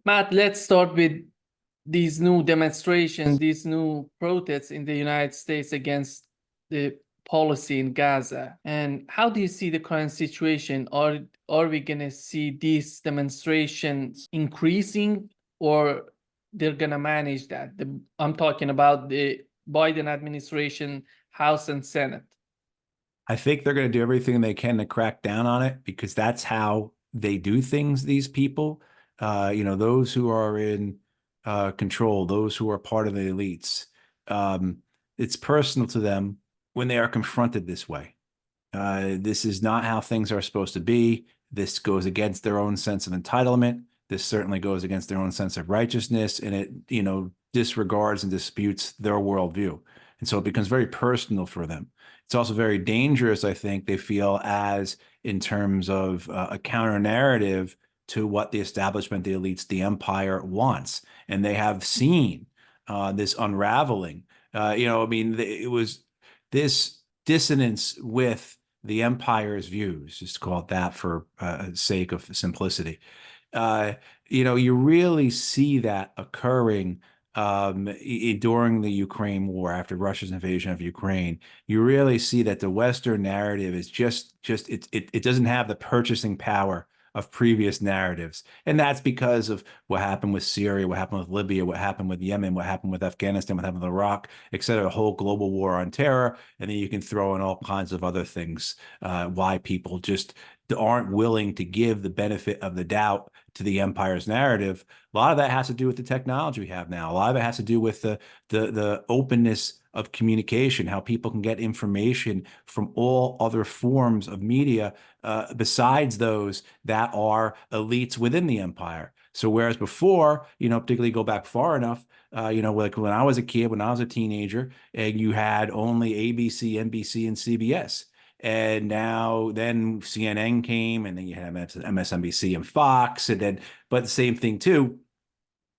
Matt, let's start with these new demonstrations, these new protests in the United States against the policy in Gaza. And how do you see the current situation? Are we going to see these demonstrations increasing, or they're going to manage that? I'm talking about the Biden administration, House and Senate. I think they're going to do everything they can to crack down on it because that's how they do things, these people. Those who are in control, those who are part of the elites, it's personal to them when they are confronted this way. This is not how things are supposed to be. This goes against their own sense of entitlement. This certainly goes against their own sense of righteousness, and it, disregards and disputes their worldview. And so it becomes very personal for them. It's also very dangerous, I think, they feel, as in terms of a counter narrative to what the establishment, the elites, the empire wants. And they have seen this unraveling. It was this dissonance with the empire's views, just call it that for sake of simplicity. You really see that occurring during the Ukraine war, after Russia's invasion of Ukraine. You really see that the Western narrative is it doesn't have the purchasing power of previous narratives. And that's because of what happened with Syria, what happened with Libya, what happened with Yemen, what happened with Afghanistan, what happened with Iraq, et cetera, a whole global war on terror. And then you can throw in all kinds of other things, why people just aren't willing to give the benefit of the doubt to the empire's narrative. A lot of that has to do with the technology we have now. A lot of it has to do with the openness of communication, how people can get information from all other forms of media besides those that are elites within the empire. So whereas before, particularly go back far enough, like when I was a kid, when I was a teenager, and you had only ABC, NBC, and CBS. And now then CNN came, and then you had MSNBC and Fox, but the same thing too,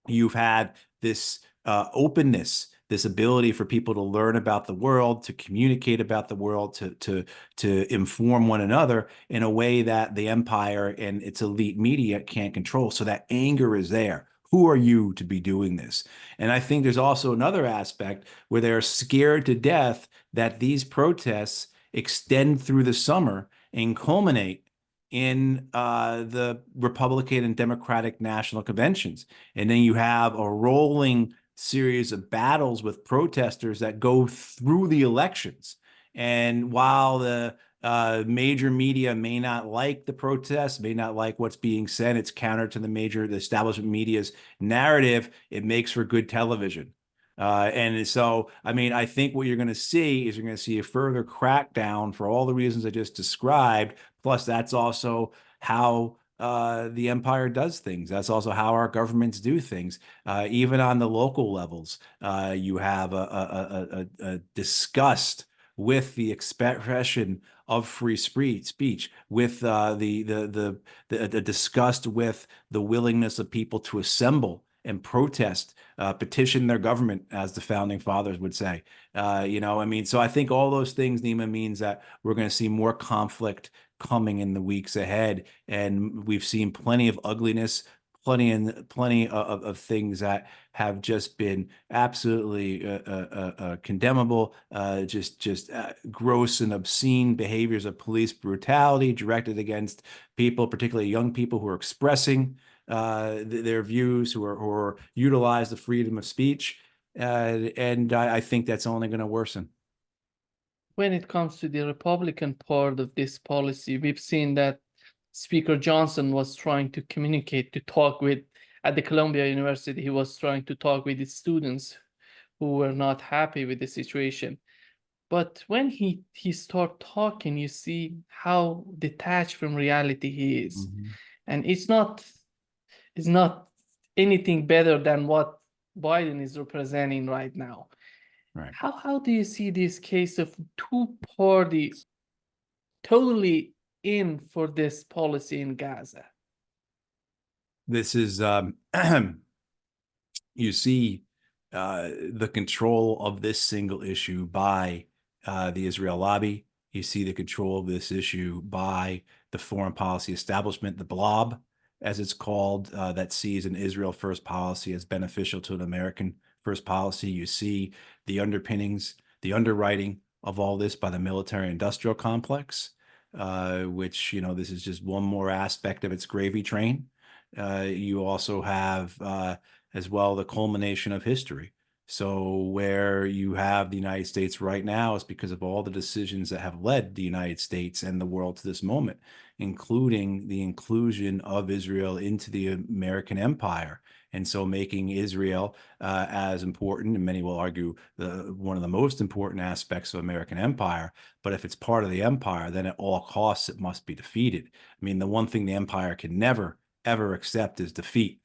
you've had this openness, this ability for people to learn about the world, to communicate about the world, to inform one another in a way that the empire and its elite media can't control. So that anger is there. Who are you to be doing this? And I think there's also another aspect where they're scared to death that these protests extend through the summer and culminate in the Republican and Democratic national conventions. And then you have a rolling series of battles with protesters that go through the elections. And while the major media may not like the protests, may not like what's being said, it's counter to the establishment media's narrative, it makes for good television. And so, I think what you're going to see is you're going to see a further crackdown for all the reasons I just described. Plus, that's also how the empire does things. That's also how our governments do things. Even on the local levels, you have a disgust with the expression of free speech, with the disgust with the willingness of people to assemble and protest, petition their government, as the founding fathers would say. So I think all those things, Nima, means that we're going to see more conflict coming in the weeks ahead. And we've seen plenty of ugliness, plenty of things that have just been absolutely condemnable, just gross and obscene behaviors of police brutality directed against people, particularly young people who are expressing their views, who utilize the freedom of speech. And I think that's only going to worsen. When it comes to the Republican part of this policy, we've seen that Speaker Johnson was trying to communicate, at the Columbia University, he was trying to talk with his students who were not happy with the situation. But when he start talking, you see how detached from reality he is. Mm-hmm. And it's not anything better than what Biden is representing right now. Right. How do you see this case of two parties totally in for this policy in Gaza? This is you see the control of this single issue by the Israel lobby. You see the control of this issue by the foreign policy establishment, the blob. as it's called, that sees an Israel first policy as beneficial to an American first policy. You see the underpinnings, the underwriting of all this by the military industrial complex, which, this is just one more aspect of its gravy train. You also have, as well, the culmination of history. So where you have the United States right now is because of all the decisions that have led the United States and the world to this moment, including the inclusion of Israel into the American empire. And so making Israel as important, and many will argue one of the most important aspects of American empire. But if it's part of the empire, then at all costs, it must be defeated. I mean, the one thing the empire can never, ever accept is defeat.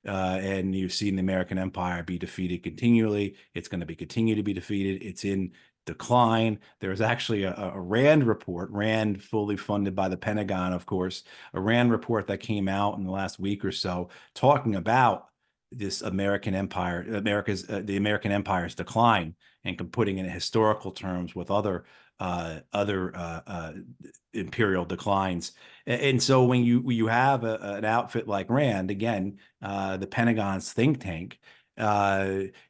And you've seen the American empire be defeated continually. It's going to continue to be defeated. It's in decline. There's actually a RAND report, RAND fully funded by the Pentagon, of course, a RAND report that came out in the last week or so talking about this American empire, the American empire's decline, and putting it in historical terms with other imperial declines. And so when you have an outfit like RAND, again, the Pentagon's think tank,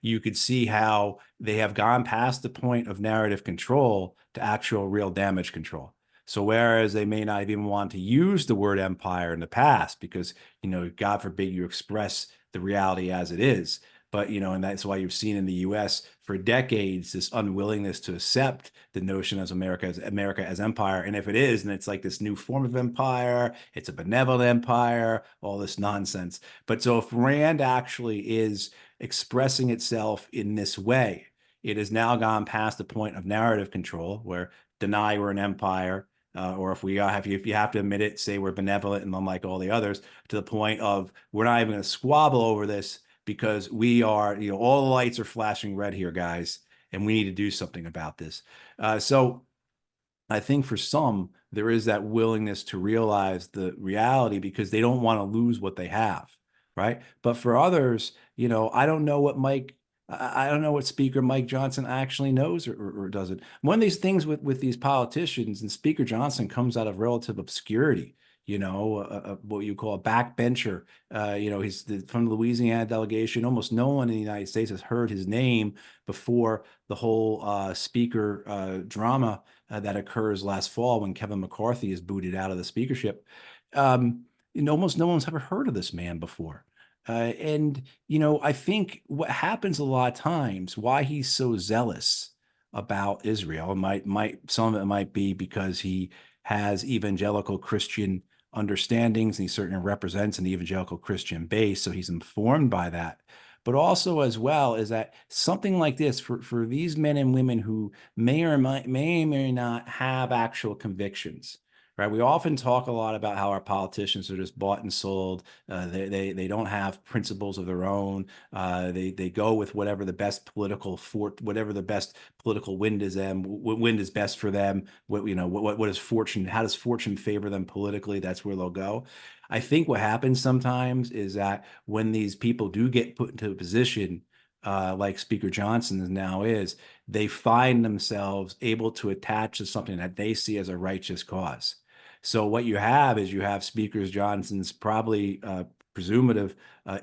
you could see how they have gone past the point of narrative control to actual real damage control. So whereas they may not even want to use the word empire in the past because, God forbid you express the reality as it is. But, and that's why you've seen in the U.S. for decades this unwillingness to accept the notion as America as empire. And if it is, and it's like this new form of empire, it's a benevolent empire, all this nonsense. But so if RAND actually is expressing itself in this way, it has now gone past the point of narrative control where deny we're an empire, or if you have to admit it, say we're benevolent and unlike all the others, to the point of we're not even going to squabble over this because we are, all the lights are flashing red here, guys, and we need to do something about this. So I think for some, there is that willingness to realize the reality because they don't want to lose what they have, right? But for others, I don't know what Speaker Mike Johnson actually knows or doesn't. One of these things with these politicians, and Speaker Johnson comes out of relative obscurity, what you call a backbencher. He's from the Louisiana delegation. Almost no one in the United States has heard his name before the whole speaker drama that occurs last fall when Kevin McCarthy is booted out of the speakership. Almost no one's ever heard of this man before. And I think what happens a lot of times, why he's so zealous about Israel, some of it might be because he has evangelical Christian understandings and he certainly represents an evangelical Christian base, so he's informed by that. But also as well is that something like this for these men and women who may not have actual convictions. Right. We often talk a lot about how our politicians are just bought and sold. They don't have principles of their own. They go with whatever the best political wind is them. What wind is best for them. What is fortune? How does fortune favor them politically? That's where they'll go. I think what happens sometimes is that when these people do get put into a position like Speaker Johnson now is, they find themselves able to attach to something that they see as a righteous cause. So what you have is Speaker Johnson's probably presumptive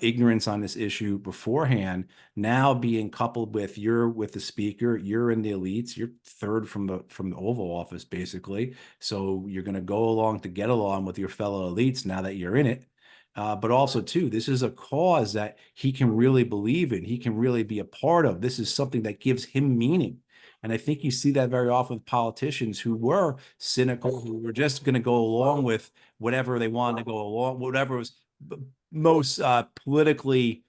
ignorance on this issue beforehand now being coupled with you're with the speaker, you're in the elites, you're third from the Oval Office basically. So you're going to go along to get along with your fellow elites now that you're in it. But also, too, this is a cause that he can really believe in. He can really be a part of. This is something that gives him meaning. And I think you see that very often with politicians who were cynical, who were just going to go along with whatever they wanted to go along, whatever was most politically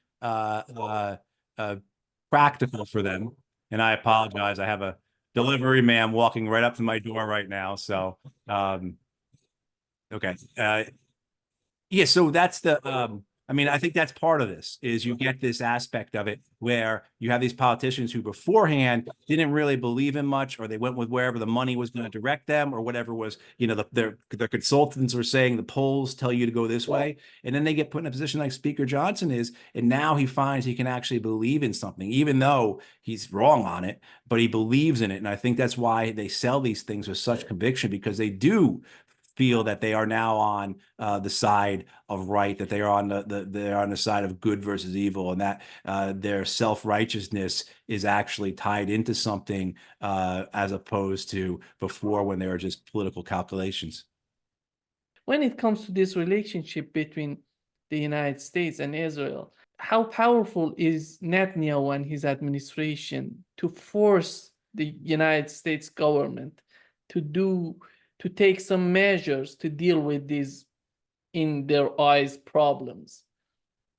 practical for them. And I apologize. I have a delivery man walking right up to my door right now. So, okay. Yeah, so that's I think that's part of this is you get this aspect of it where you have these politicians who beforehand didn't really believe in much, or they went with wherever the money was going to direct them, or whatever was, their consultants were saying the polls tell you to go this way. And then they get put in a position like Speaker Johnson is, and now he finds he can actually believe in something, even though he's wrong on it, but he believes in it. And I think that's why they sell these things with such conviction, because they do feel that they are now on the side of right, that they are on they're on the side of good versus evil, and that their self-righteousness is actually tied into something as opposed to before when they were just political calculations. When it comes to this relationship between the United States and Israel, how powerful is Netanyahu and his administration to force the United States government to take some measures to deal with these, in their eyes, problems?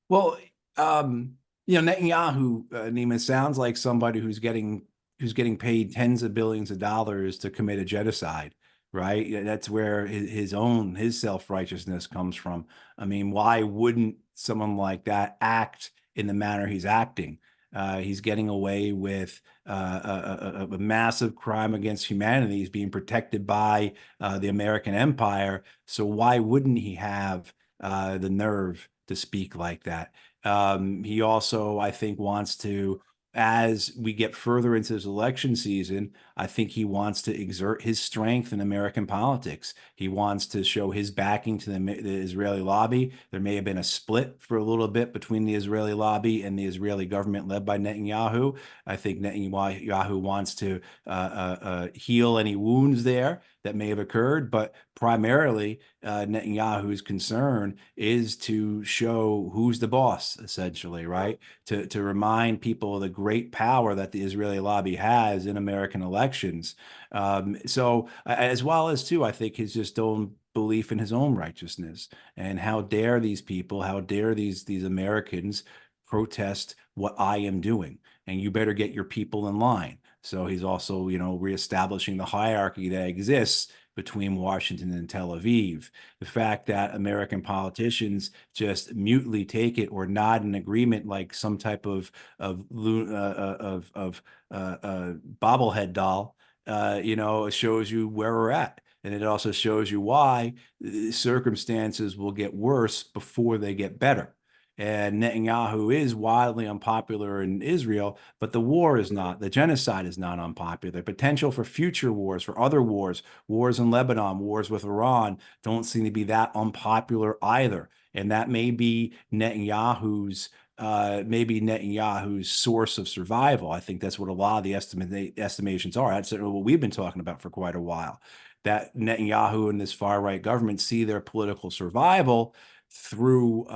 Well, Netanyahu, Neiman, sounds like somebody who's getting paid tens of billions of dollars to commit a genocide, right? That's where his self-righteousness comes from. I mean, why wouldn't someone like that act in the manner he's acting? He's getting away with a massive crime against humanity. He's being protected by the American empire. So why wouldn't he have the nerve to speak like that? He also, I think, wants to, as we get further into this election season, I think he wants to exert his strength in American politics. He wants to show his backing to the Israeli lobby. There may have been a split for a little bit between the Israeli lobby and the Israeli government led by Netanyahu. I think Netanyahu wants to heal any wounds there that may have occurred, but primarily Netanyahu's concern is to show who's the boss, essentially, right? To remind people of the great power that the Israeli lobby has in American elections. So as well as too, I think his just own belief in his own righteousness, and how dare these people, how dare these Americans protest what I am doing, and you better get your people in line. So he's also, reestablishing the hierarchy that exists between Washington and Tel Aviv. The fact that American politicians just mutely take it or nod in agreement like some type of bobblehead doll, shows you where we're at. And it also shows you why circumstances will get worse before they get better. And Netanyahu is wildly unpopular in Israel, but the war is not. The genocide is not unpopular. Potential for future wars, for other wars, wars in Lebanon, wars with Iran, don't seem to be that unpopular either. And that may be Netanyahu's source of survival. I think that's what a lot of the estimations are. That's what we've been talking about for quite a while. That Netanyahu and this far right government see their political survival through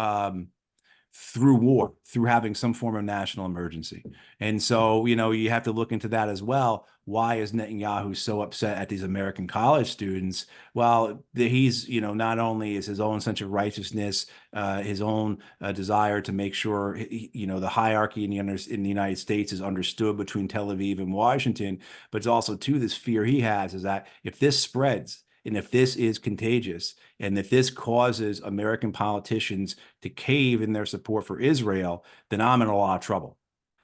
war, through having some form of national emergency. And so, you have to look into that as well. Why is Netanyahu so upset at these American college students? Well, he's, not only is his own sense of righteousness, his own desire to make sure, the hierarchy in the United States is understood between Tel Aviv and Washington, but it's also, too, this fear he has is that if this spreads, and if this is contagious, and if this causes American politicians to cave in their support for Israel, then I'm in a lot of trouble.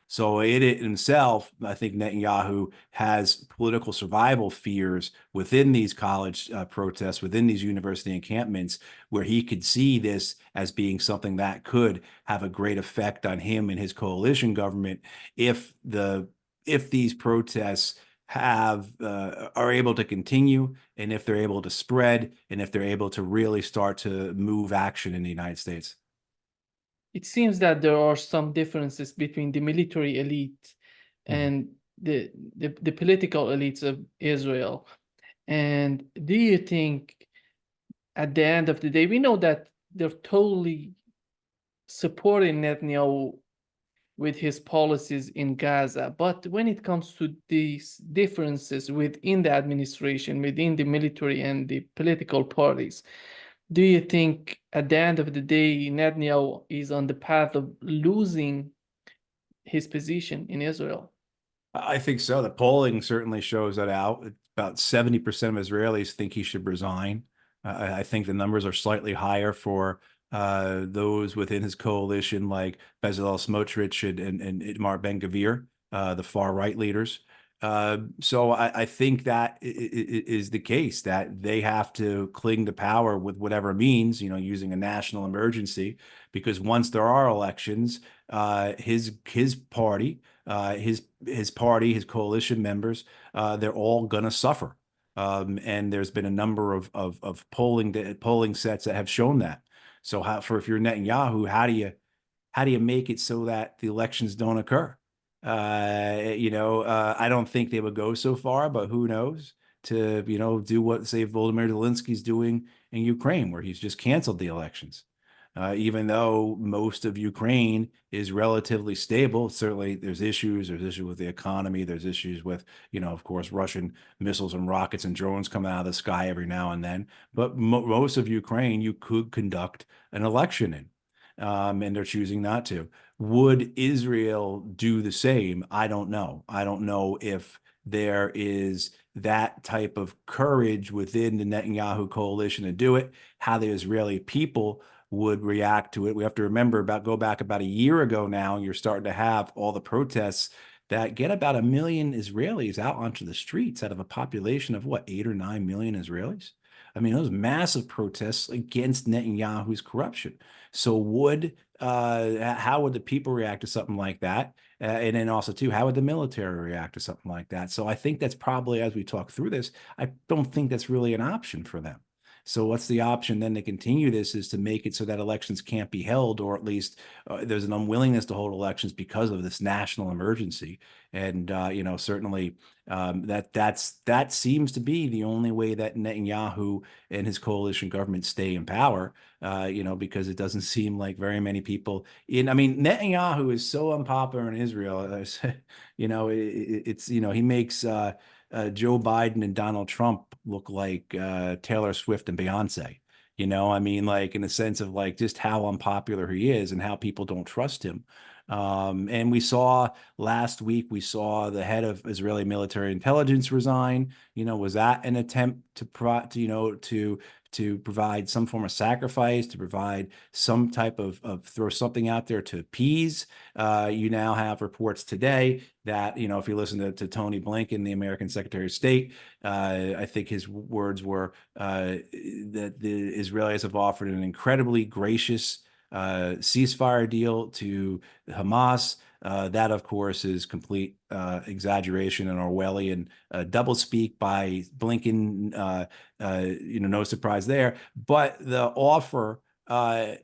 So it himself, I think Netanyahu has political survival fears within these college protests, within these university encampments, where he could see this as being something that could have a great effect on him and his coalition government if these protests are able to continue, and if they're able to spread, and if they're able to really start to move action in the United States. It seems that there are some differences between the military elite and the political elites of Israel. And do you think at the end of the day, we know that they're totally supporting Netanyahu with his policies in Gaza, but when it comes to these differences within the administration, within the military and the political parties, do you think at the end of the day, Netanyahu is on the path of losing his position in Israel? I think so. The polling certainly shows that out. About 70% of Israelis think he should resign. I think the numbers are slightly higher for those within his coalition, like Bezalel Smotrich and Itamar Ben-Gvir, the far right leaders. So I think that is the case, that they have to cling to power with whatever means, using a national emergency, because once there are elections, his party, his coalition members, they're all going to suffer. And there's been a number of polling sets that have shown that. So if you're Netanyahu, how do you make it so that the elections don't occur? I don't think they would go so far, but who knows? To do what, say, Volodymyr Zelensky's doing in Ukraine, where he's just canceled the elections. Even though most of Ukraine is relatively stable, certainly there's issues. There's issues with the economy. There's issues with, of course, Russian missiles and rockets and drones coming out of the sky every now and then. But most of Ukraine, you could conduct an election in. And they're choosing not to. Would Israel do the same? I don't know. I don't know if there is that type of courage within the Netanyahu coalition to do it, how the Israeli people would react to it. We have to remember go back about a year ago now, and you're starting to have all the protests that get about 1 million Israelis out onto the streets out of a population of what, 8 or 9 million Israelis? I mean, those massive protests against Netanyahu's corruption. So how would the people react to something like that? And then also, too, how would the military react to something like that? So I think that's probably, as we talk through this, I don't think that's really an option for them. So what's the option then to continue this is to make it so that elections can't be held, or at least there's an unwillingness to hold elections because of this national emergency. And certainly that seems to be the only way that Netanyahu and his coalition government stay in power. Because it doesn't seem like very many people I mean, Netanyahu is so unpopular in Israel. He makes Joe Biden and Donald Trump look like Taylor Swift and Beyonce. I mean, like, in the sense of like just how unpopular he is and how people don't trust him. And we saw last week, we saw the head of Israeli military intelligence resign. Was that an attempt to provide some form of sacrifice, to provide some type of throw something out there to appease? You now have reports today that, if you listen to Tony Blinken, the American Secretary of State, I think his words were that the Israelis have offered an incredibly gracious ceasefire deal to Hamas. That, of course, is complete exaggeration and Orwellian doublespeak by Blinken. No surprise there. But the offer are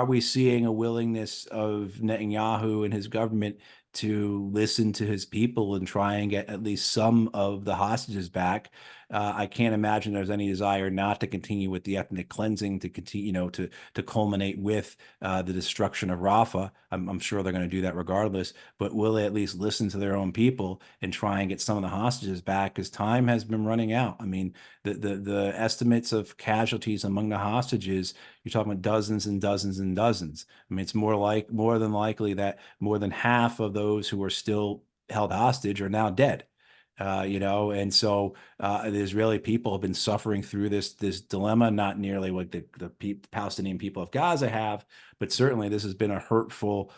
we seeing a willingness of Netanyahu and his government to listen to his people and try and get at least some of the hostages back? I can't imagine there's any desire not to continue with the ethnic cleansing, to continue, to culminate with the destruction of Rafah. I'm sure they're going to do that regardless, but will they at least listen to their own people and try and get some of the hostages back? Because time has been running out. I mean, the estimates of casualties among the hostages, you're talking about dozens and dozens and dozens. I mean, it's more than likely that more than half of those who are still held hostage are now dead. And so the Israeli people have been suffering through this dilemma, not nearly what the Palestinian people of Gaza have, but certainly this has been a hurtful,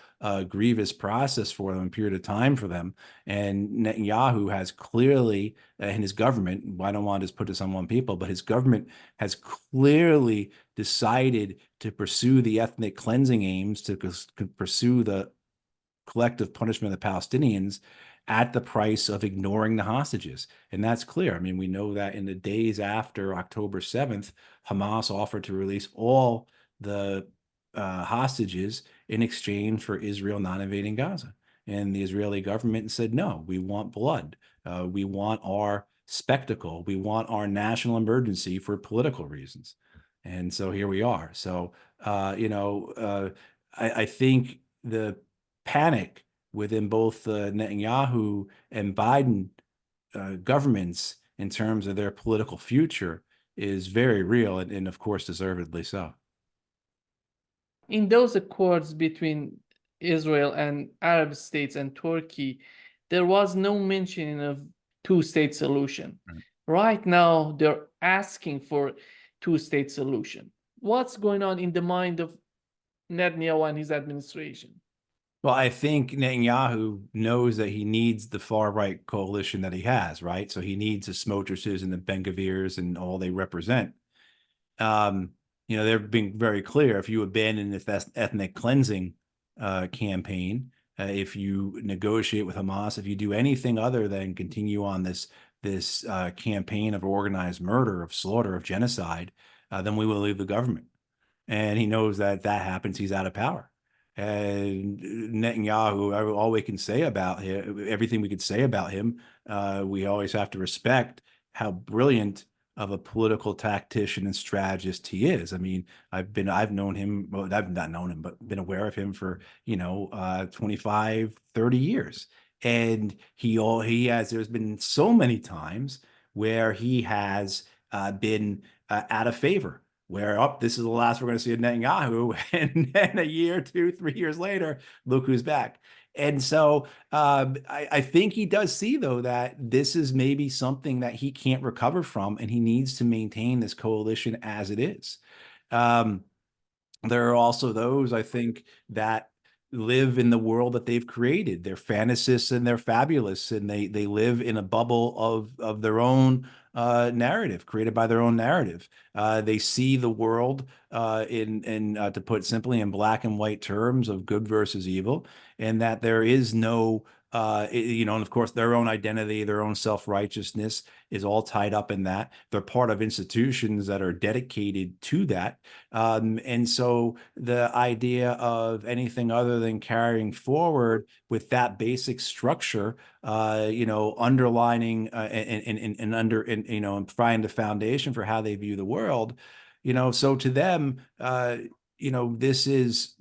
grievous process for them, a period of time for them. And Netanyahu has clearly, and his government, I don't want to just put this on one people, but his government has clearly decided to pursue the ethnic cleansing aims, to pursue the collective punishment of the Palestinians at the price of ignoring the hostages. And that's clear. I mean, we know that in the days after October 7th, Hamas offered to release all the hostages in exchange for Israel not invading Gaza. And the Israeli government said, no, we want blood. We want our spectacle. We want our national emergency for political reasons. And so here we are. So, I think the panic within both Netanyahu and Biden governments in terms of their political future is very real, and of course, deservedly so. In those accords between Israel and Arab states and Turkey, there was no mention of two-state solution. Right now, they're asking for two-state solution. What's going on in the mind of Netanyahu and his administration? Well, I think Netanyahu knows that he needs the far right coalition that he has, right? So he needs the Smotriches and the Ben-Gvirs and all they represent. They're being very clear. If you abandon this ethnic cleansing campaign, if you negotiate with Hamas, if you do anything other than continue on this this campaign of organized murder, of slaughter, of genocide, then we will leave the government. And he knows that if that happens, he's out of power. And Netanyahu, all we can say about him, everything we could say about him, we always have to respect how brilliant of a political tactician and strategist he is. I mean, I've known him, well, I've not known him, but been aware of him for, 25, 30 years. And there's been so many times where he has been out of favor, where this is the last we're going to see of Netanyahu, and then a year, 2, 3 years later, look who's back. And so I think he does see, though, that this is maybe something that he can't recover from, and he needs to maintain this coalition as it is. There are also those, I think, that live in the world that they've created. They're fantasists and they're fabulous, and they live in a bubble of their own narrative, created by their own narrative. They see the world to put simply, in black and white terms of good versus evil, and that there is no and of course, their own identity, their own self-righteousness is all tied up in that. They're part of institutions that are dedicated to that. And so the idea of anything other than carrying forward with that basic structure, underlining and providing the foundation for how they view the world, so to them, this is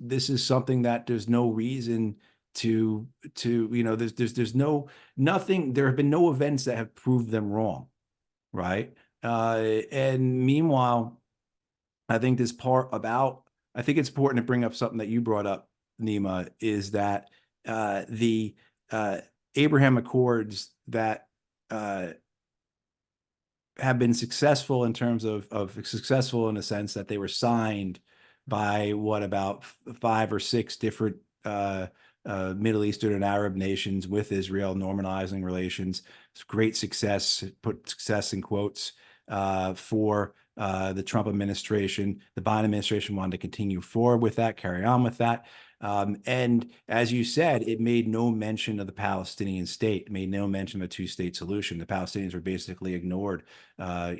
something that there's no reason there's nothing, there have been no events that have proved them wrong, right? And meanwhile, I think it's important to bring up something that you brought up, Nima, is that the Abraham Accords that have been successful in terms of successful in the sense that they were signed by about 5 or 6 different Middle Eastern and Arab nations with Israel, normalizing relations. It's great success, put success in quotes, for the Trump administration. The Biden administration wanted to continue forward with that, carry on with that. And as you said, it made no mention of the Palestinian state, it made no mention of a two-state solution. The Palestinians were basically ignored, I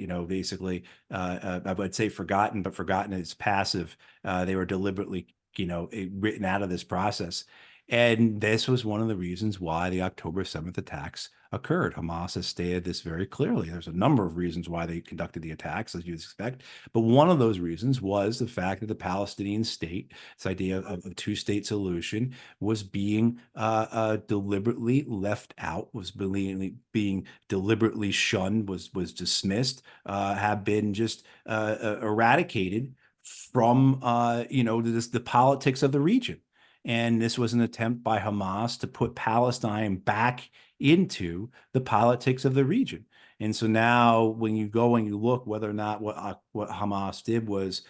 would say forgotten, but forgotten as passive. They were deliberately, written out of this process. And this was one of the reasons why the October 7th attacks occurred. Hamas has stated this very clearly. There's a number of reasons why they conducted the attacks, as you'd expect. But one of those reasons was the fact that the Palestinian state, this idea of a two-state solution, was being deliberately left out, was being deliberately shunned, was dismissed, have been just eradicated from, the politics of the region. And this was an attempt by Hamas to put Palestine back into the politics of the region. And so now when you go and you look whether or not what Hamas did was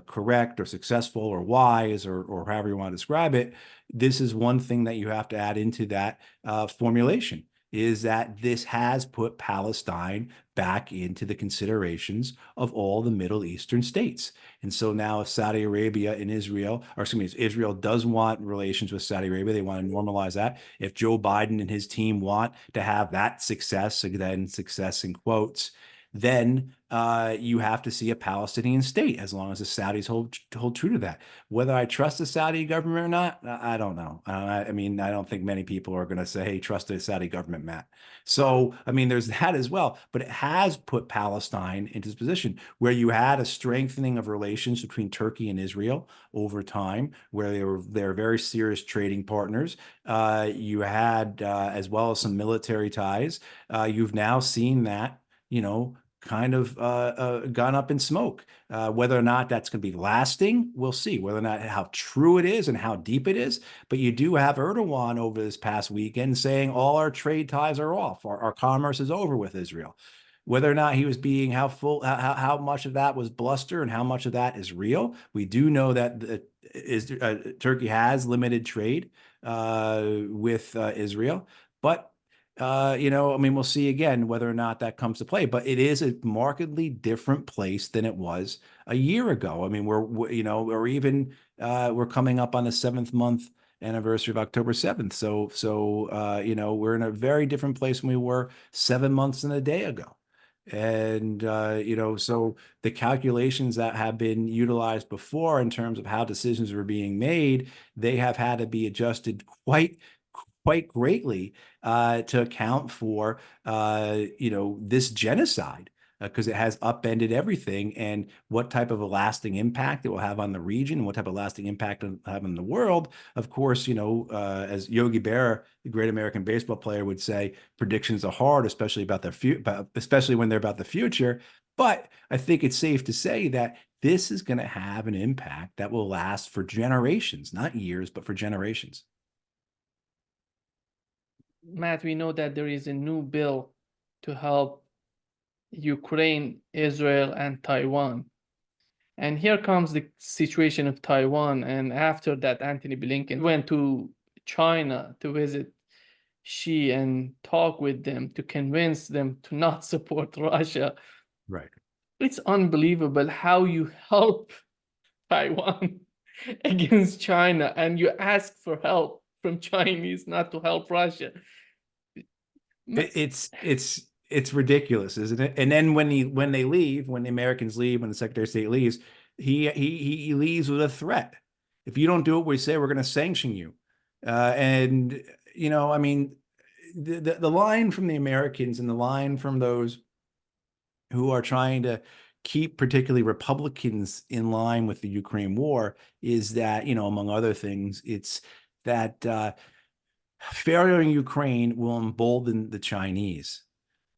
correct or successful or wise or however you want to describe it, this is one thing that you have to add into that formulation, is that this has put Palestine back into the considerations of all the Middle Eastern states. And so now if Saudi Arabia and Israel, or excuse me, Israel does want relations with Saudi Arabia, they want to normalize that. If Joe Biden and his team want to have that success, again, success in quotes, then you have to see a Palestinian state, as long as the Saudis hold true to that. Whether I trust the Saudi government or not, I don't know. I mean, I don't think many people are going to say, hey, trust the Saudi government, Matt. So, I mean, there's that as well. But it has put Palestine into this position where you had a strengthening of relations between Turkey and Israel over time, where they're very serious trading partners. You had, as well as some military ties. You've now seen that, kind of gone up in smoke. Whether or not that's going to be lasting, we'll see. Whether or not how true it is and how deep it is. But you do have Erdogan over this past weekend saying all our trade ties are off. Our commerce is over with Israel. Whether or not he was being how much of that was bluster and how much of that is real, we do know that Turkey has limited trade with Israel, but I mean, we'll see again whether or not that comes to play, but it is a markedly different place than it was a year ago. I mean, we're coming up on the 7th month anniversary of October 7th. So you know, we're in a very different place than we were 7 months and a day ago. And you know, so the calculations that have been utilized before in terms of how decisions were being made, they have had to be adjusted quite greatly to account for you know, this genocide, because it has upended everything, and what type of a lasting impact it will have on the region, what type of lasting impact it will have on the world. Of course, you know, as Yogi Berra, the great American baseball player, would say, predictions are hard, especially about especially when they're about the future. But I think it's safe to say that this is going to have an impact that will last for generations, not years, but for generations. Matt, we know that there is a new bill to help Ukraine, Israel, and Taiwan. And here comes the situation of Taiwan. And after that, Antony Blinken went to China to visit Xi and talk with them to convince them to not support Russia. Right. It's unbelievable how you help Taiwan against China and you ask for help from Chinese not to help Russia. It's ridiculous, isn't it? And then when they leave, when the Americans leave, when the Secretary of State leaves, he leaves with a threat. If you don't do what we say, we're going to sanction you. And you know, I mean, the line from the Americans and the line from those who are trying to keep particularly Republicans in line with the Ukraine war is that, you know, among other things, it's that failure in Ukraine will embolden the Chinese.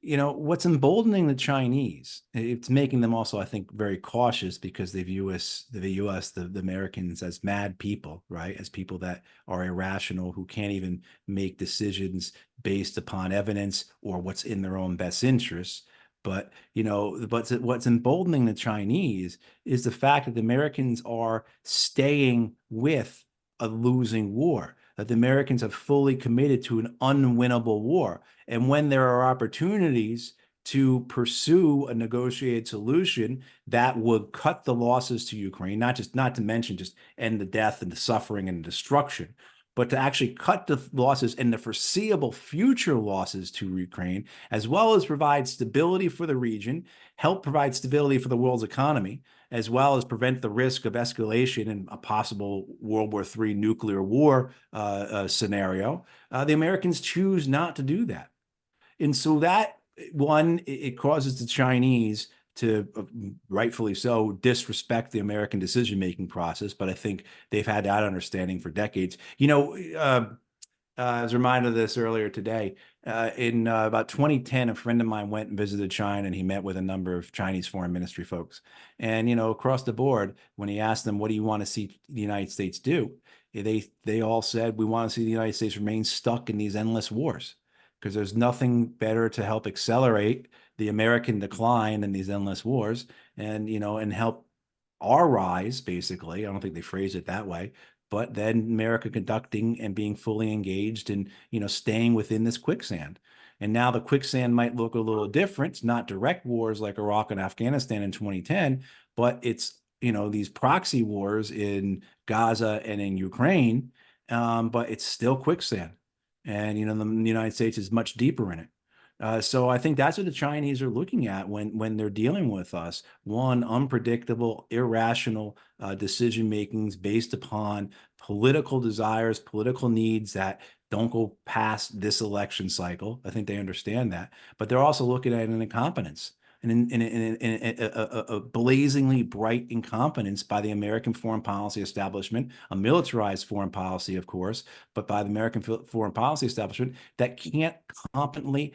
You know, what's emboldening the Chinese, it's making them also, I think, very cautious because they view the Americans as mad people, right? As people that are irrational, who can't even make decisions based upon evidence or what's in their own best interests. But, you know, what's emboldening the Chinese is the fact that the Americans are staying with a losing war, that the Americans have fully committed to an unwinnable war. And when there are opportunities to pursue a negotiated solution that would cut the losses to Ukraine, not to mention just end the death and the suffering and the destruction, but to actually cut the losses and the foreseeable future losses to Ukraine, as well as provide stability for the region, help provide stability for the world's economy, as well as prevent the risk of escalation and a possible World War III nuclear war scenario, the Americans choose not to do that. And so that, one, it causes the Chinese to, rightfully so, disrespect the American decision-making process. But I think they've had that understanding for decades. You know, I was reminded of this earlier today. In about 2010, a friend of mine went and visited China, and he met with a number of Chinese foreign ministry folks. And, you know, across the board, when he asked them, what do you want to see the United States do? They all said, we want to see the United States remain stuck in these endless wars, because there's nothing better to help accelerate the American decline in these endless wars, and, you know, and help our rise, basically. I don't think they phrased it that way, but then America conducting and being fully engaged and, you know, staying within this quicksand. And now the quicksand might look a little different. It's not direct wars like Iraq and Afghanistan in 2010, but it's, you know, these proxy wars in Gaza and in Ukraine, but it's still quicksand. And, you know, the United States is much deeper in it. So I think that's what the Chinese are looking at when they're dealing with us. One, unpredictable, irrational decision makings based upon political desires, political needs that don't go past this election cycle. I think they understand that, but they're also looking at an incompetence, and a blazingly bright incompetence by the American foreign policy establishment, a militarized foreign policy, of course, but by the American foreign policy establishment that can't competently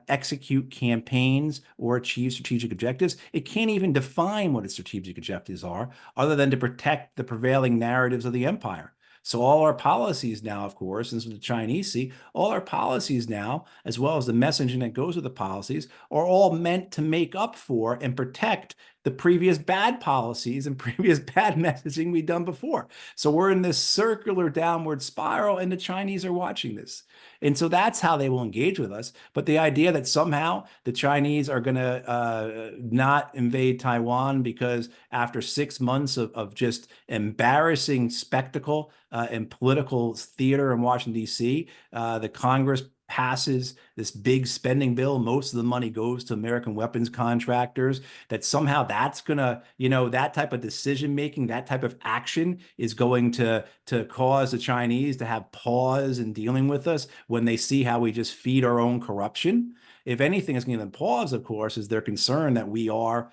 execute campaigns or achieve strategic objectives. It can't even define what its strategic objectives are, other than to protect the prevailing narratives of the empire. So all our policies now, of course, and this is what the Chinese see, all our policies now, as well as the messaging that goes with the policies, are all meant to make up for and protect the previous bad policies and previous bad messaging we've done before. So we're in this circular downward spiral, and the Chinese are watching this. And so that's how they will engage with us. But the idea that somehow the Chinese are going to not invade Taiwan because after 6 months of just embarrassing spectacle and political theater in Washington, D.C., the Congress passes this big spending bill. Most of the money goes to American weapons contractors, that somehow that's going to, that type of decision making, that type of action is going to cause the Chinese to have pause in dealing with us when they see how we just feed our own corruption. If anything is going to pause, of course, is their concern that we are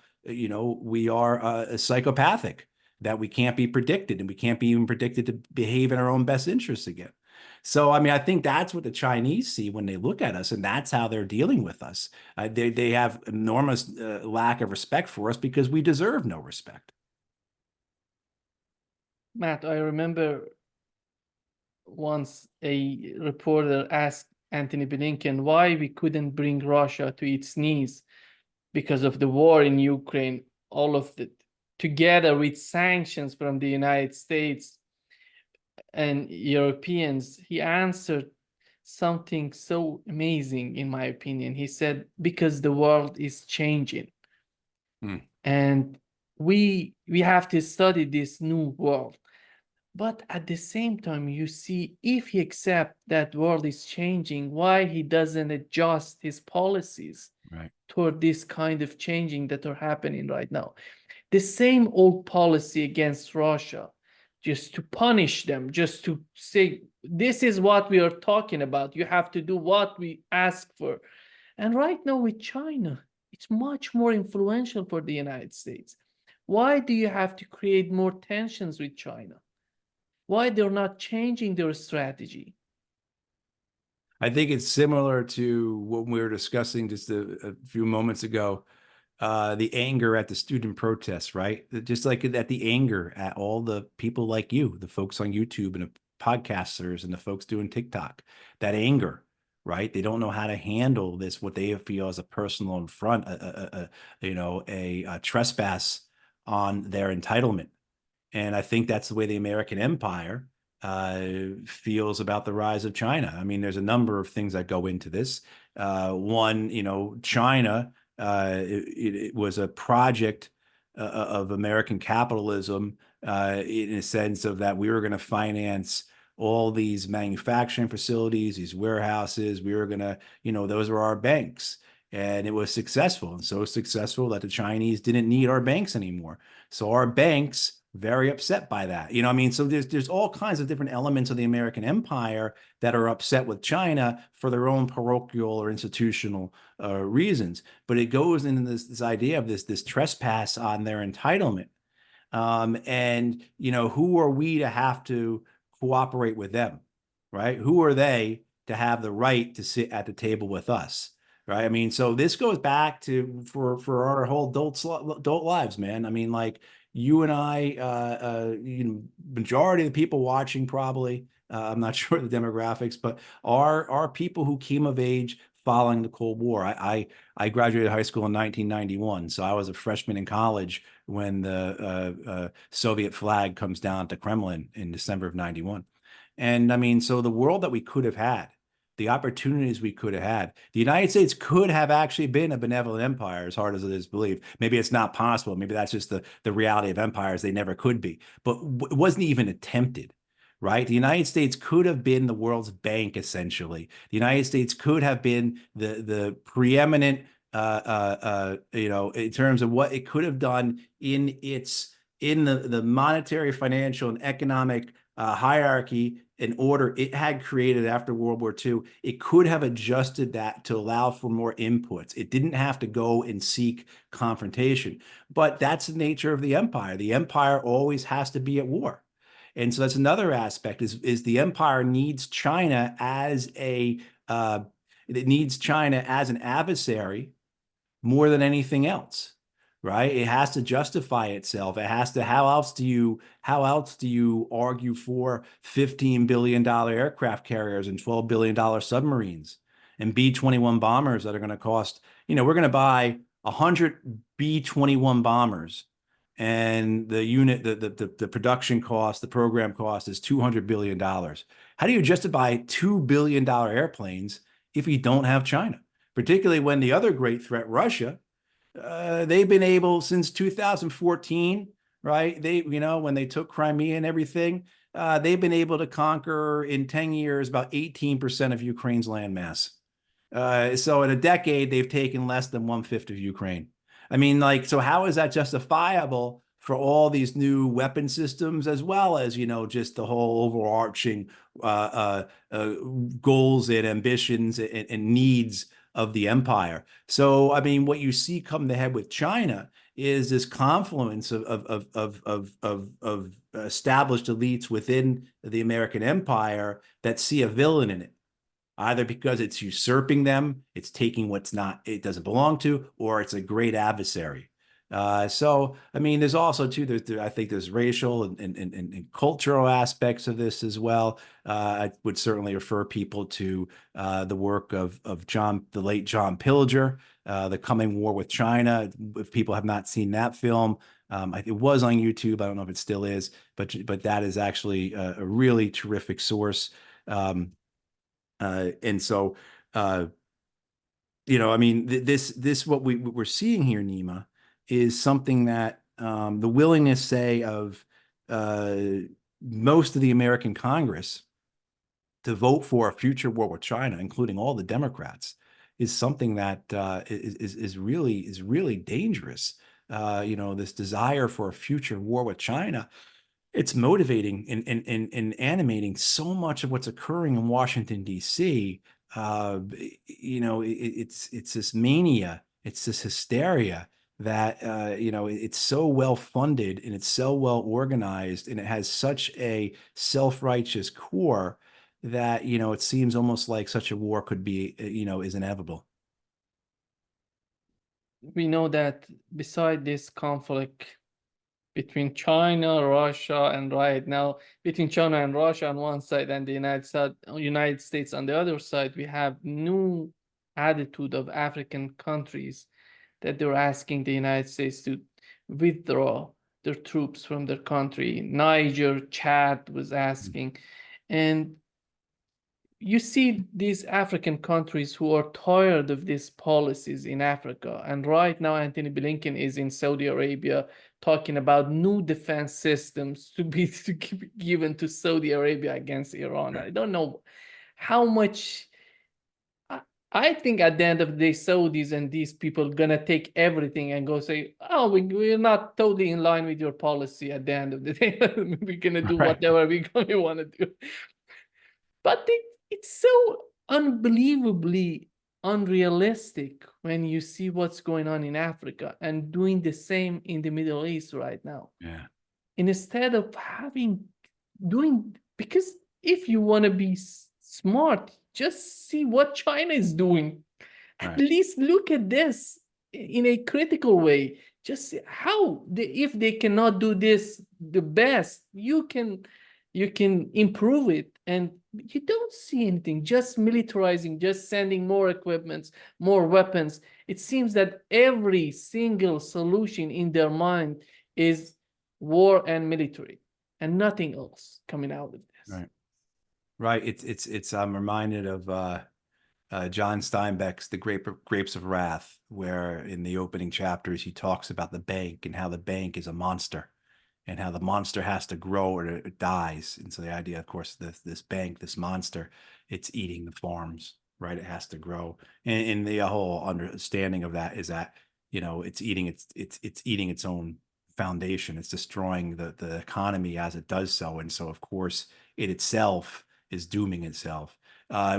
psychopathic, that we can't be predicted, and we can't be even predicted to behave in our own best interests again. So, I mean, I think that's what the Chinese see when they look at us, and that's how they're dealing with us. They have enormous lack of respect for us because we deserve no respect. Matt, I remember once a reporter asked Antony Blinken why we couldn't bring Russia to its knees because of the war in Ukraine, all of it, together with sanctions from the United States and Europeans. He answered something so amazing, in my opinion. He said, because the world is changing. And we have to study this new world. But at the same time, you see, if he accepts that world is changing, why he doesn't adjust his policies toward this kind of changing that are happening right now? The same old policy against Russia, just to punish them, just to say, this is what we are talking about. You have to do what we ask for. And right now with China, it's much more influential for the United States. Why do you have to create more tensions with China? Why they're not changing their strategy? I think it's similar to what we were discussing just a few moments ago, the anger at the student protests, right? Just like at the anger at all the people like you, the folks on YouTube and the podcasters and the folks doing TikTok, that anger, right? They don't know how to handle this, what they feel as a personal affront, a trespass on their entitlement. And I think that's the way the American empire feels about the rise of China. I mean, there's a number of things that go into this. One, China, it was a project of American capitalism in a sense of that we were going to finance all these manufacturing facilities, these warehouses. We were going to, those were our banks. And it was successful, and so successful that the Chinese didn't need our banks anymore. So our banks, very upset by that. I mean, so there's all kinds of different elements of the American empire that are upset with China for their own parochial or institutional reasons. But it goes into this idea of this trespass on their entitlement. And, who are we to have to cooperate with them, right? Who are they to have the right to sit at the table with us? Right. I mean, so this goes back to for our whole adult lives, man. I mean, like you and I, majority of the people watching probably, I'm not sure the demographics, but are people who came of age following the Cold War. I graduated high school in 1991, so I was a freshman in college when the Soviet flag comes down to Kremlin in December of 91. And I mean, so the world that we could have had, the opportunities we could have had. The United States could have actually been a benevolent empire, as hard as it is believed. Maybe it's not possible. Maybe that's just the reality of empires. They never could be. But it wasn't even attempted, right? The United States could have been the world's bank, essentially. The United States could have been the preeminent, in terms of what it could have done in the monetary, financial, and economic hierarchy and order it had created after World War II. It could have adjusted that to allow for more inputs. It didn't have to go and seek confrontation. But that's the nature of the empire. The empire always has to be at war. And so that's another aspect is the empire needs China as it needs China as an adversary more than anything else. Right? It has to justify itself. It has to, how else do you argue for $15 billion aircraft carriers and $12 billion submarines and B-21 bombers that are going to cost, we're going to buy $100 B-21 bombers, and the unit, the production cost, the program cost is $200 billion. How do you justify $2 billion airplanes if you don't have China? Particularly when the other great threat, Russia, they've been able since 2014, right? When they took Crimea and everything, they've been able to conquer in 10 years about 18% of Ukraine's landmass. So in a decade, they've taken less than 1/5 of Ukraine. I mean, like, so how is that justifiable for all these new weapon systems, as well as, just the whole overarching goals and ambitions and needs of the empire? So, I mean, what you see come to head with China is this confluence of established elites within the American empire that see a villain in it, either because it's usurping them, it's taking it doesn't belong to, or it's a great adversary. So, I mean, there's also too, I think there's racial and cultural aspects of this as well. I would certainly refer people to the work of the late John Pilger, The Coming War with China. If people have not seen that film, it was on YouTube. I don't know if it still is, but that is actually a really terrific source. And so, I mean, this what we're seeing here, Nima, is something that the willingness, say, of most of the American Congress to vote for a future war with China, including all the Democrats, is something that is really dangerous. This desire for a future war with China, it's motivating and animating so much of what's occurring in Washington, D.C. It's this mania, it's this hysteria that, it's so well funded and it's so well organized, and it has such a self-righteous core that, it seems almost like such a war could be, is inevitable. We know that beside this conflict between China, Russia, and right now between China and Russia on one side and the United States on the other side, we have new attitude of African countries that they're asking the United States to withdraw their troops from their country. Niger, Chad was asking, and you see these African countries who are tired of these policies in Africa. And right now, Anthony Blinken is in Saudi Arabia talking about new defense systems to be given to Saudi Arabia against Iran. I don't know how much. I think at the end of the day, Saudis and these people gonna take everything and go say, "Oh, we're not totally in line with your policy." At the end of the day, we're gonna do whatever we want to do. But it's so unbelievably unrealistic when you see what's going on in Africa and doing the same in the Middle East right now. Yeah. Instead of because if you want to be smart, just see what China is doing. At least look at this in a critical way. Just see how if they cannot do this the best, you can improve it. And you don't see anything, just militarizing, just sending more equipments, more weapons. It seems that every single solution in their mind is war and military and nothing else coming out of this. Right. It's I'm reminded of John Steinbeck's The Grapes of Wrath, where in the opening chapters he talks about the bank and how the bank is a monster, and how the monster has to grow or it dies. And so the idea, of course, this bank, this monster, it's eating the farms, right? It has to grow. And the whole understanding of that is that, it's eating its own foundation. It's destroying the economy as it does so. And so, of course, it itself is dooming itself.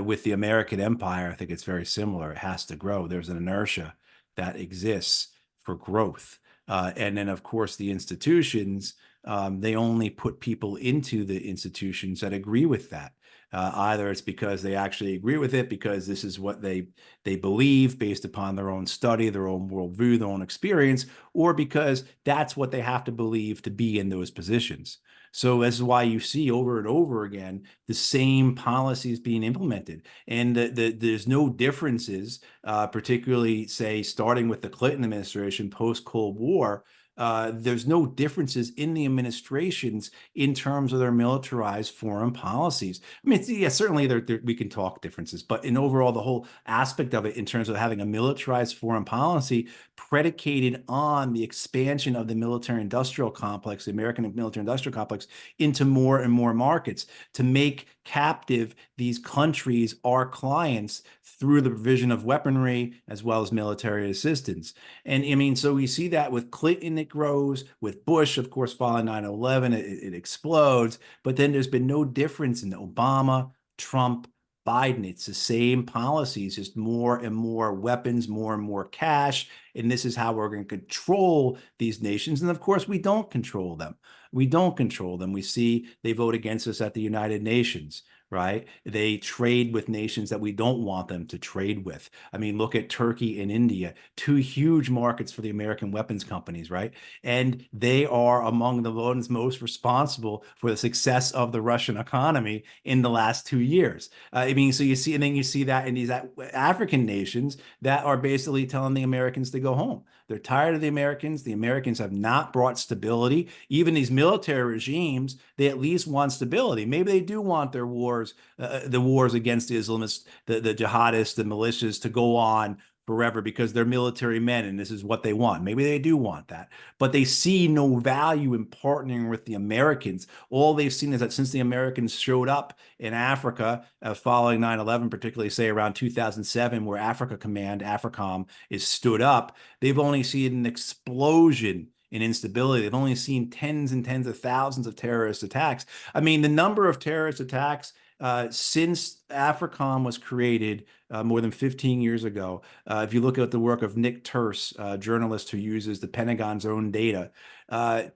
With the American empire, I think it's very similar. It has to grow. There's an inertia that exists for growth. And then, of course, the institutions They only put people into the institutions that agree with that. Either it's because they actually agree with it because this is what they believe based upon their own study, their own worldview, their own experience, or because that's what they have to believe to be in those positions. So this is why you see over and over again the same policies being implemented, and there's no differences, particularly say starting with the Clinton administration post Cold War. There's no differences in the administrations in terms of their militarized foreign policies. I mean, yeah, certainly we can talk differences, but in overall, the whole aspect of it in terms of having a militarized foreign policy predicated on the expansion of the military-industrial complex, the American military-industrial complex, into more and more markets to make captive these countries our clients through the provision of weaponry as well as military assistance. And I mean, so we see that with Clinton, it grows. With Bush, of course, following 9/11, it explodes. But then there's been no difference in Obama, Trump, Biden. It's the same policies, just more and more weapons, more and more cash. And this is how we're going to control these nations. And of course, we don't control them. We don't control them. We see they vote against us at the United Nations, right? They trade with nations that we don't want them to trade with. I mean, look at Turkey and India, two huge markets for the American weapons companies, right? And they are among the ones most responsible for the success of the Russian economy in the last 2 years. I mean, so you see, and then you see that in these African nations that are basically telling the Americans to go home. They're tired of the Americans. The Americans have not brought stability. Even these military regimes, they at least want stability. Maybe they do want their wars, the wars against the Islamists, the jihadists, the militias to go on forever because they're military men and this is what they want. Maybe they do want that, but they see no value in partnering with the Americans. All they've seen is that since the Americans showed up in Africa following 9/11, particularly say around 2007, where Africa Command, AFRICOM, is stood up, they've only seen an explosion in instability. They've only seen tens and tens of thousands of terrorist attacks. I mean, the number of terrorist attacks since AFRICOM was created more than 15 years ago, if you look at the work of Nick Turse, a journalist who uses the Pentagon's own data,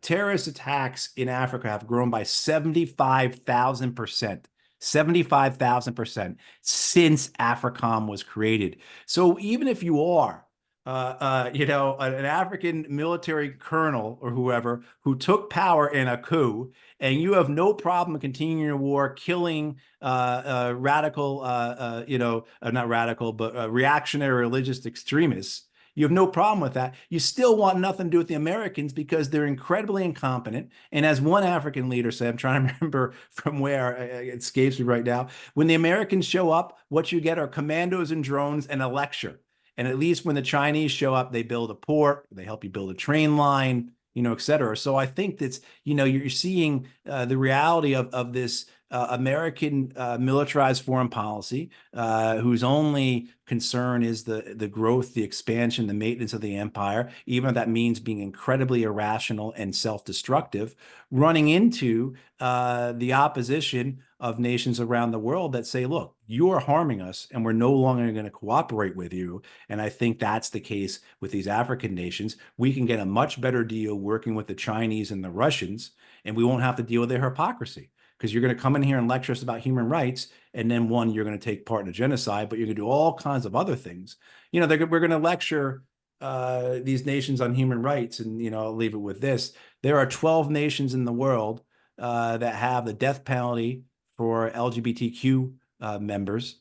terrorist attacks in Africa have grown by 75,000%. 75,000% since AFRICOM was created. So even if you are an African military colonel or whoever who took power in a coup, and you have no problem continuing your war, killing radical, not radical, but reactionary religious extremists. You have no problem with that. You still want nothing to do with the Americans because they're incredibly incompetent. And as one African leader said, I'm trying to remember from where, it escapes me right now. When the Americans show up, what you get are commandos and drones and a lecture. And at least when the Chinese show up, they build a port, they help you build a train line, et cetera. So I think that's, you're seeing the reality of this American militarized foreign policy, whose only concern is the growth, the expansion, the maintenance of the empire, even if that means being incredibly irrational and self-destructive, running into the opposition of nations around the world that say, look, you are harming us and we're no longer going to cooperate with you. And I think that's the case with these African nations. We can get a much better deal working with the Chinese and the Russians, and we won't have to deal with their hypocrisy. Because you're going to come in here and lecture us about human rights, and then one, you're going to take part in a genocide, but you're going to do all kinds of other things. We're going to lecture these nations on human rights, and I'll leave it with this: there are 12 nations in the world that have the death penalty for LGBTQ members,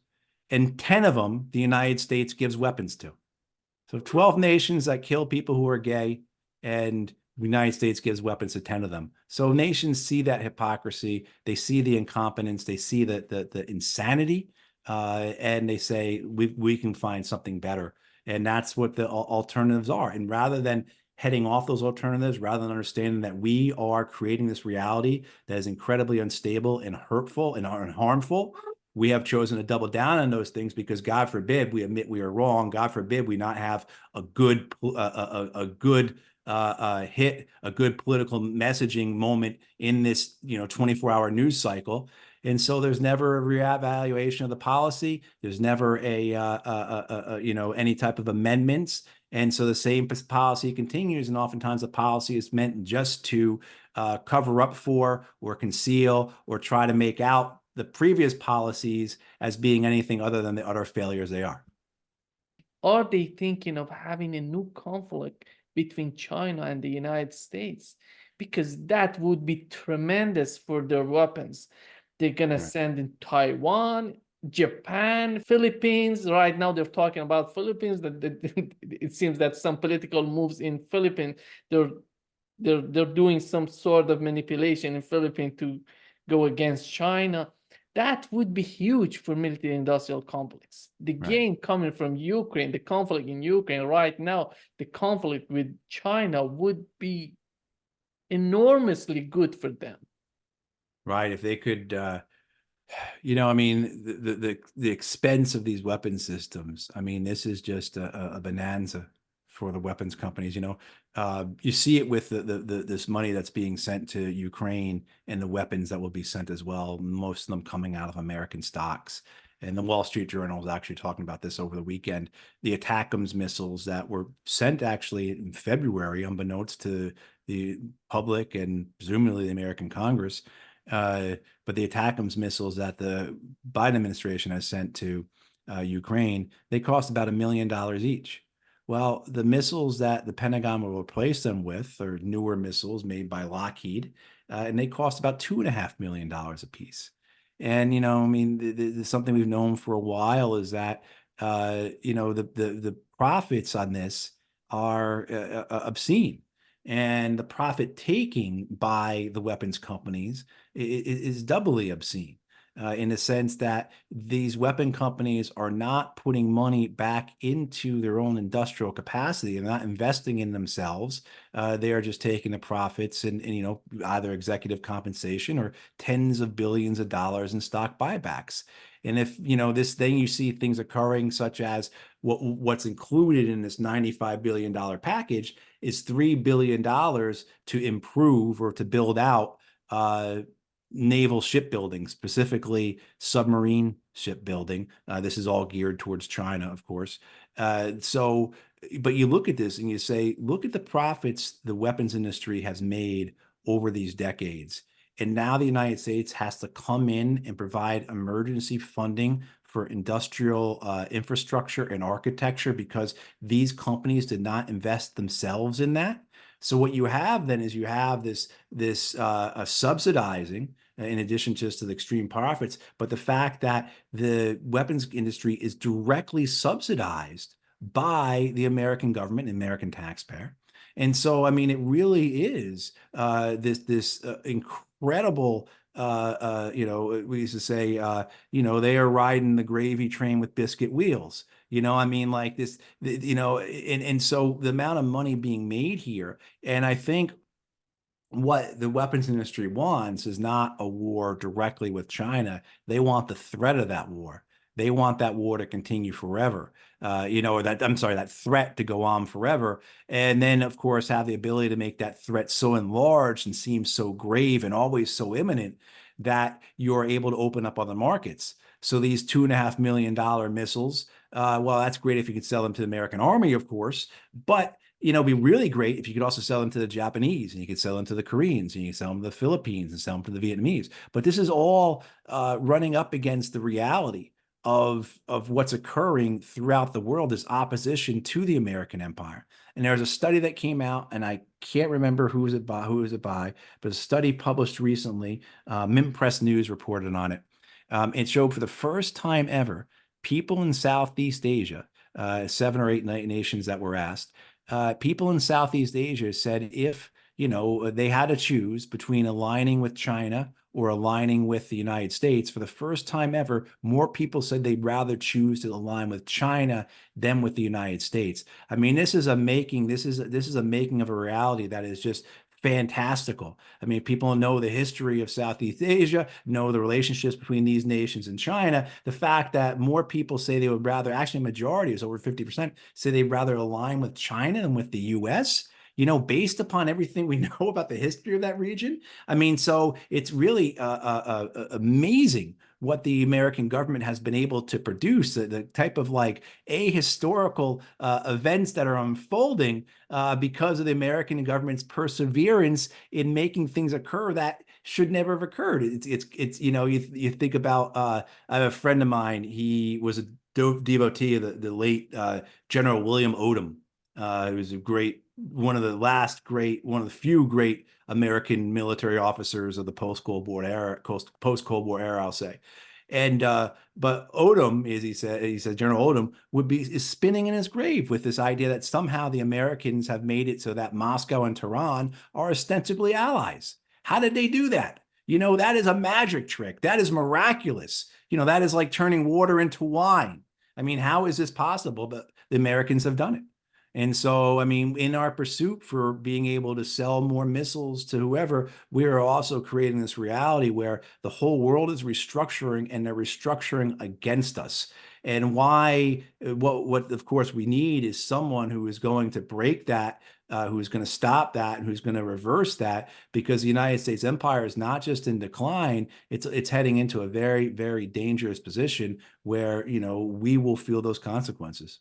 and 10 of them the United States gives weapons to. So 12 nations that kill people who are gay, and the United States gives weapons to 10 of them. So nations see that hypocrisy, they see the incompetence, they see the insanity, and they say, we can find something better. And that's what the alternatives are. And rather than heading off those alternatives, rather than understanding that we are creating this reality that is incredibly unstable and hurtful and harmful, we have chosen to double down on those things because, God forbid, we admit we are wrong. God forbid we not have a good hit, a good political messaging moment in this 24-hour news cycle. And so there's never a reevaluation of the policy. There's never any type of amendments. And so the same policy continues, and oftentimes the policy is meant just to cover up for or conceal or try to make out the previous policies as being anything other than the utter failures they are. Are they thinking of having a new conflict between China and the United States? Because that would be tremendous for their weapons. They're gonna send in Taiwan, Japan, Philippines. Right now, they're talking about Philippines. That it seems that some political moves in Philippines, they're doing some sort of manipulation in Philippines to go against China. That would be huge for military industrial complex. The gain coming from Ukraine, the conflict in Ukraine right now, the conflict with China would be enormously good for them. Right. If they could, I mean, the expense of these weapon systems, I mean, this is just a bonanza for the weapons companies. You see it with this money that's being sent to Ukraine and the weapons that will be sent as well, most of them coming out of American stocks. And the Wall Street Journal was actually talking about this over the weekend. The ATACMS missiles that were sent actually in February, unbeknownst to the public and presumably the American Congress, but the ATACMS missiles that the Biden administration has sent to Ukraine, they cost about $1 million each. Well, the missiles that the Pentagon will replace them with are newer missiles made by Lockheed, and they cost about $2.5 million a piece. And, I mean, something we've known for a while is that, the profits on this are obscene. And the profit taking by the weapons companies is doubly obscene. In the sense that these weapon companies are not putting money back into their own industrial capacity and not investing in themselves. They are just taking the profits and either executive compensation or tens of billions of dollars in stock buybacks. And if this thing, you see things occurring such as what's included in this $95 billion package is $3 billion to improve or to build out naval shipbuilding, specifically submarine shipbuilding. This is all geared towards China, of course. But you look at this and you say, look at the profits the weapons industry has made over these decades. And now the United States has to come in and provide emergency funding for industrial infrastructure and architecture because these companies did not invest themselves in that. So what you have then is you have this subsidizing, in addition just to the extreme profits, but the fact that the weapons industry is directly subsidized by the American government and American taxpayer. And so, I mean, it really is this incredible. We used to say, they are riding the gravy train with biscuit wheels. I mean, like this, and so the amount of money being made here, and I think what the weapons industry wants is not a war directly with China. They want the threat of that war. They want that war to continue forever, or that threat to go on forever. And then, of course, have the ability to make that threat so enlarged and seem so grave and always so imminent that you're able to open up other markets. So these $2.5 million missiles, well, that's great if you could sell them to the American Army, of course, but it'd be really great if you could also sell them to the Japanese and you could sell them to the Koreans and you could sell them to the Philippines and sell them to the Vietnamese. But this is all running up against the reality of what's occurring throughout the world, this opposition to the American empire. And there's a study that came out, and I can't remember who was it by, but a study published recently, Mint Press News reported on it. It showed for the first time ever, people in Southeast Asia, 7 or 8 nations that were asked, people in Southeast Asia said if, they had to choose between aligning with China or aligning with the United States, for the first time ever, more people said they'd rather choose to align with China than with the United States. I mean, this is a making of a reality that is just fantastical. I mean, people know the history of Southeast Asia, know the relationships between these nations and China. The fact that more people say they would rather, actually a majority is over 50%, say they'd rather align with China than with the US. based upon everything we know about the history of that region. I mean, so it's really amazing what the American government has been able to produce, the type of like ahistorical events that are unfolding because of the American government's perseverance in making things occur that should never have occurred. It's you think about I have a friend of mine. He was a devotee of the late General William Odom. He was a great one of the few great American military officers of the post-Cold War era, I'll say. And but Odom, as he said, General Odom is spinning in his grave with this idea that somehow the Americans have made it so that Moscow and Tehran are ostensibly allies. How did they do that? That is a magic trick. That is miraculous. That is like turning water into wine. I mean, how is this possible? But the Americans have done it. And so, I mean, in our pursuit for being able to sell more missiles to whoever, we are also creating this reality where the whole world is restructuring and they're restructuring against us. And what of course we need is someone who is going to break that, who's going to stop that, and who's going to reverse that, because the United States empire is not just in decline, it's heading into a very, very dangerous position where, we will feel those consequences.